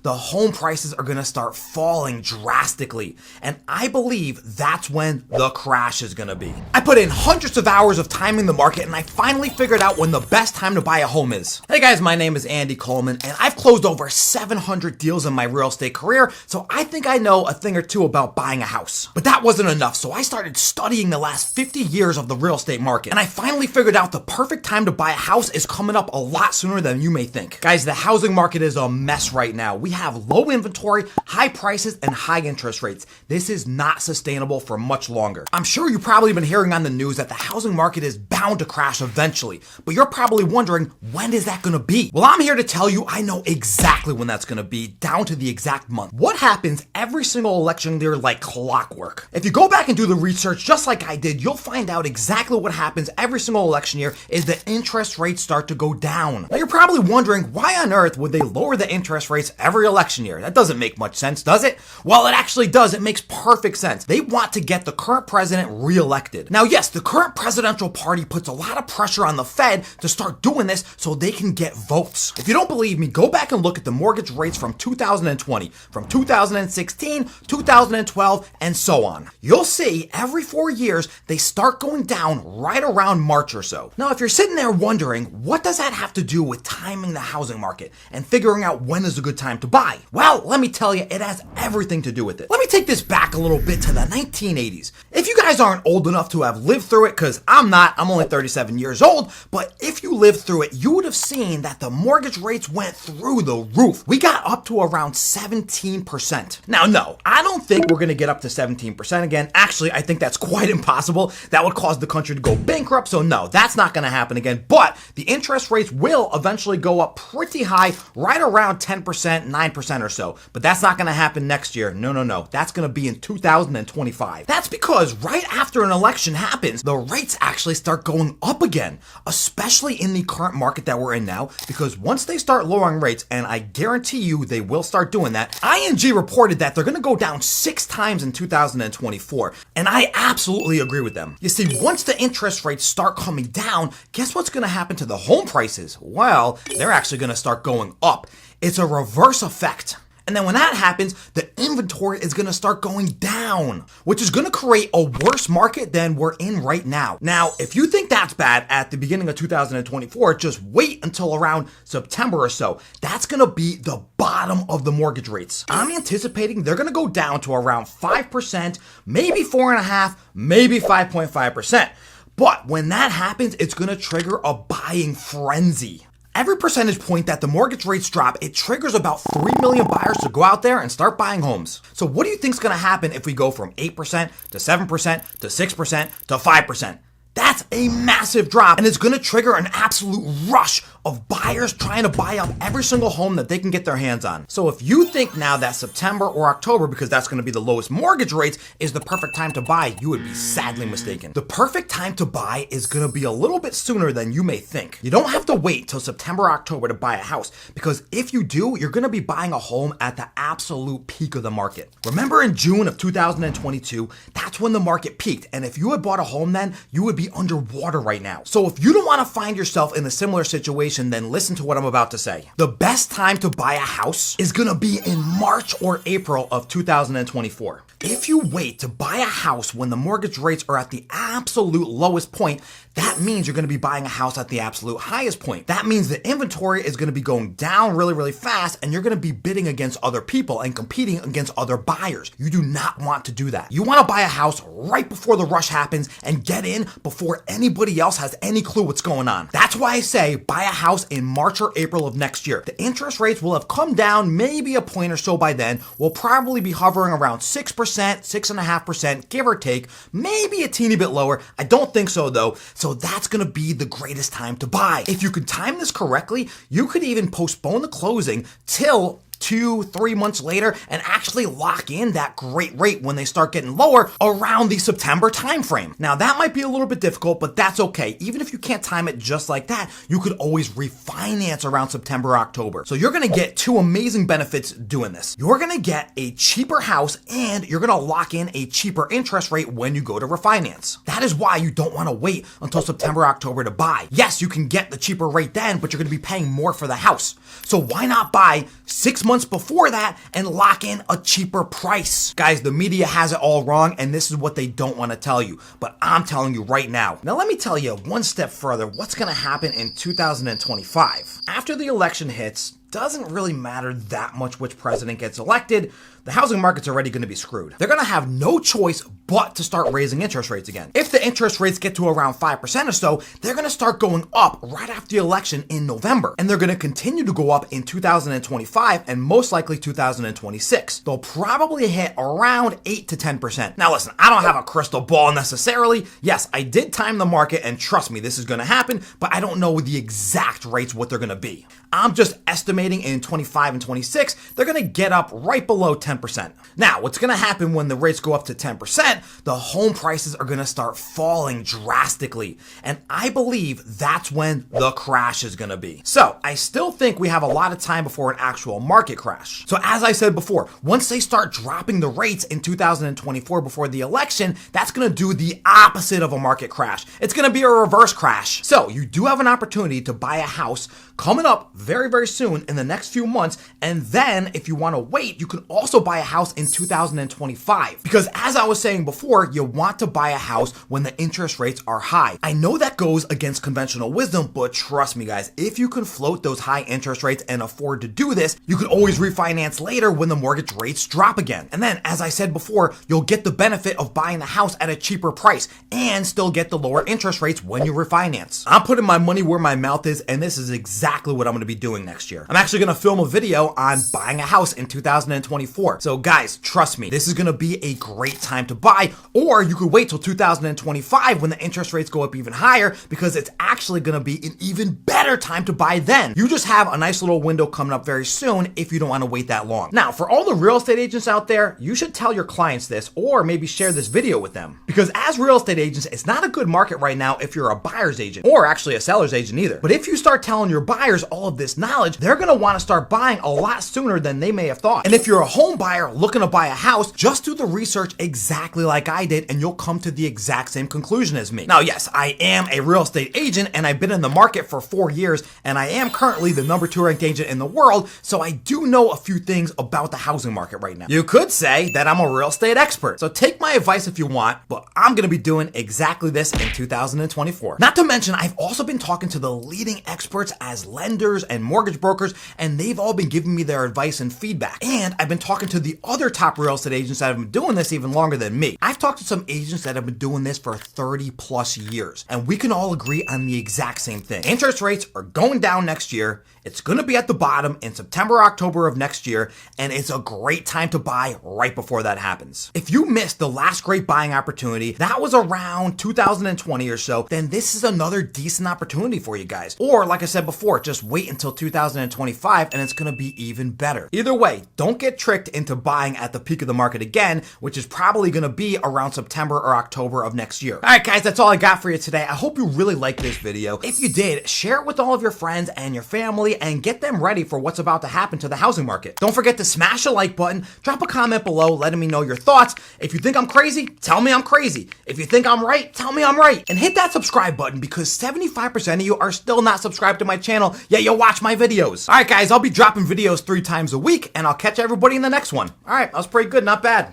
the home prices are gonna start falling drastically. And I believe that's when the crash is gonna be. I put in hundreds of hours of timing the market and I finally figured out when the best time to buy a home is. Hey guys, my name is Andy Coleman and I've closed over 700 deals in my real estate career, so I think I know a thing or two about buying a house. But that wasn't enough, so I started studying the last 50 years of the real estate market. And I finally figured out the perfect time to buy a house is coming up a lot sooner than you may think. Guys, the housing market is a mess right now. We have low inventory, high prices, and high interest rates. This is not sustainable for much longer. I'm sure you've probably been hearing on the news that the housing market is bound to crash eventually, but you're probably wondering, when is that gonna be? Well, I'm here to tell you I know exactly when that's gonna be, down to the exact month. What happens every single election year like clockwork? If you go back and do the research just like I did, you'll find out exactly what happens every single election year is the interest rates start to go down. Now you're probably wondering, why on earth would they lower the interest rates every election year? That doesn't make much sense, does it? Well, it actually does. It makes perfect sense. They want to get the current president reelected. Now, yes, the current presidential party puts a lot of pressure on the Fed to start doing this so they can get votes. If you don't believe me, go back and look at the mortgage rates from 2020, from 2016, 2012, and so on. You'll see every 4 years they start going down right around March or so. Now, if you're sitting there wondering, what does that have to do with timing the housing market and figuring out when is a good time to buy? Well, let me tell you, it has everything to do with it. Let me take this back a little bit to the 1980s. If you guys aren't old enough to have lived through it, because I'm not, I'm only 37 years old, but if you lived through it, you would have seen that the mortgage rates went through the roof. We got up to around 17%. Now, no, I don't think we're going to get up to 17% again. Actually, I think that's quite impossible. That would cause the country to go bankrupt, so no, that's not going to happen again. But the interest rates will eventually go up pretty high, right around 10%, 9% or so. But that's not going to happen next year. No. That's going to be in 2025. That's because right after an election happens, the rates actually start going up again, especially in the current market that we're in now, because once they start lowering rates, and I guarantee you they will start doing that, ING reported that they're going to go down 6 times in 2024, and I absolutely agree with them. You see, once the interest rates start coming down, guess what's going to happen to the home prices? Well, they're actually going to start going up. It's a reverse effect. And then when that happens, the inventory is going to start going down, which is going to create a worse market than we're in right now. Now, if you think that's bad at the beginning of 2024, just wait until around September or so. That's going to be the bottom of the mortgage rates. I'm anticipating they're going to go down to around 5%, maybe 4.5%, maybe 5.5%. But when that happens, it's going to trigger a buying frenzy. Every percentage point that the mortgage rates drop, it triggers about 3 million buyers to go out there and start buying homes. So what do you think is going to happen if we go from 8% to 7% to 6% to 5%? That's a massive drop, and it's going to trigger an absolute rush of buyers trying to buy up every single home that they can get their hands on. So if you think now that September or October, because that's going to be the lowest mortgage rates, is the perfect time to buy, you would be sadly mistaken. The perfect time to buy is going to be a little bit sooner than you may think. You don't have to wait till September or October to buy a house, because if you do, you're going to be buying a home at the absolute peak of the market. Remember in June of 2022, that's when the market peaked, and if you had bought a home then, you would be underwater right now. So if you don't want to find yourself in a similar situation, then listen to what I'm about to say. The best time to buy a house is going to be in March or April of 2024. If you wait to buy a house when the mortgage rates are at the absolute lowest point, that means you're going to be buying a house at the absolute highest point. That means the inventory is going to be going down really, really fast, and you're going to be bidding against other people and competing against other buyers. You do not want to do that. You want to buy a house right before the rush happens and get in before anybody else has any clue what's going on. That's why I say buy a house in March or April of next year. The interest rates will have come down maybe a point or so by then. We'll probably be hovering around 6%, 6.5%, give or take, maybe a teeny bit lower. I don't think so though. So that's going to be the greatest time to buy. If you could time this correctly, you could even postpone the closing till 2-3 months later and actually lock in that great rate when they start getting lower around the September timeframe. Now that might be a little bit difficult, but that's okay. Even if you can't time it just like that, you could always refinance around September, October. So you're going to get 2 amazing benefits doing this. You're going to get a cheaper house and you're going to lock in a cheaper interest rate when you go to refinance. That is why you don't want to wait until September, October to buy. Yes, you can get the cheaper rate then, but you're going to be paying more for the house. So why not buy 6 months months before that and lock in a cheaper price. Guys, the media has it all wrong, and this is what they don't want to tell you, but I'm telling you right now. Now let me tell you one step further what's going to happen in 2025. After the election hits, doesn't really matter that much which president gets elected. The housing market's already going to be screwed. They're going to have no choice but to start raising interest rates again. If the interest rates get to around 5% or so, they're going to start going up right after the election in November. And they're going to continue to go up in 2025 and most likely 2026. They'll probably hit around 8 to 10%. Now listen, I don't have a crystal ball necessarily. Yes, I did time the market, and trust me, this is going to happen, but I don't know the exact rates what they're going to be. I'm just estimating in 25 and 26, they're going to get up right below 10%. Now, what's going to happen when the rates go up to 10%, the home prices are going to start falling drastically. And I believe that's when the crash is going to be. So I still think we have a lot of time before an actual market crash. So as I said before, once they start dropping the rates in 2024 before the election, that's going to do the opposite of a market crash. It's going to be a reverse crash. So you do have an opportunity to buy a house coming up very, very soon in the next few months. And then if you want to wait, you can also buy a house in 2025. Because as I was saying before, you want to buy a house when the interest rates are high. I know that goes against conventional wisdom, but trust me guys, if you can float those high interest rates and afford to do this, you can always refinance later when the mortgage rates drop again. And then, as I said before, you'll get the benefit of buying the house at a cheaper price and still get the lower interest rates when you refinance. I'm putting my money where my mouth is, and this is exactly what I'm going to be doing next year. I'm actually going to film a video on buying a house in 2024. So guys, trust me, this is going to be a great time to buy, or you could wait till 2025 when the interest rates go up even higher, because it's actually going to be an even better time to buy then. You just have a nice little window coming up very soon if you don't want to wait that long. Now, for all the real estate agents out there, you should tell your clients this, or maybe share this video with them. Because as real estate agents, it's not a good market right now if you're a buyer's agent, or actually a seller's agent either. But if you start telling your buyers all of this knowledge, they're going to want to start buying a lot sooner than they may have thought. And if you're a home buyer looking to buy a house, just do the research exactly like I did, and you'll come to the exact same conclusion as me. Now, yes, I am a real estate agent, and I've been in the market for 4 years, and I am currently the #2 ranked agent in the world, so I do know a few things about the housing market right now. You could say that I'm a real estate expert, so take my advice if you want, but I'm going to be doing exactly this in 2024. Not to mention, I've also been talking to the leading experts as lenders and mortgage brokers, and they've all been giving me their advice and feedback. And I've been talking to the other top real estate agents that have been doing this even longer than me. I've talked to some agents that have been doing this for 30 plus years, and we can all agree on the exact same thing. Interest rates are going down next year. It's going to be at the bottom in September, October of next year, and it's a great time to buy right before that happens. If you missed the last great buying opportunity, that was around 2020 or so, then this is another decent opportunity for you guys. Or like I said before, just wait until 2025 and it's going to be even better. Either way, don't get tricked into buying at the peak of the market again, which is probably going to be around September or October of next year. All right, guys, that's all I got for you today. I hope you really liked this video. If you did, share it with all of your friends and your family and get them ready for what's about to happen to the housing market. Don't forget to smash a like button, drop a comment below letting me know your thoughts. If you think I'm crazy, tell me I'm crazy. If you think I'm right, tell me I'm right. And hit that subscribe button, because 75% of you are still not subscribed to my channel, yet you'll watch my videos. All right, guys, I'll be dropping videos 3 times a week, and I'll catch everybody in the next one. All right, that was pretty good, not bad.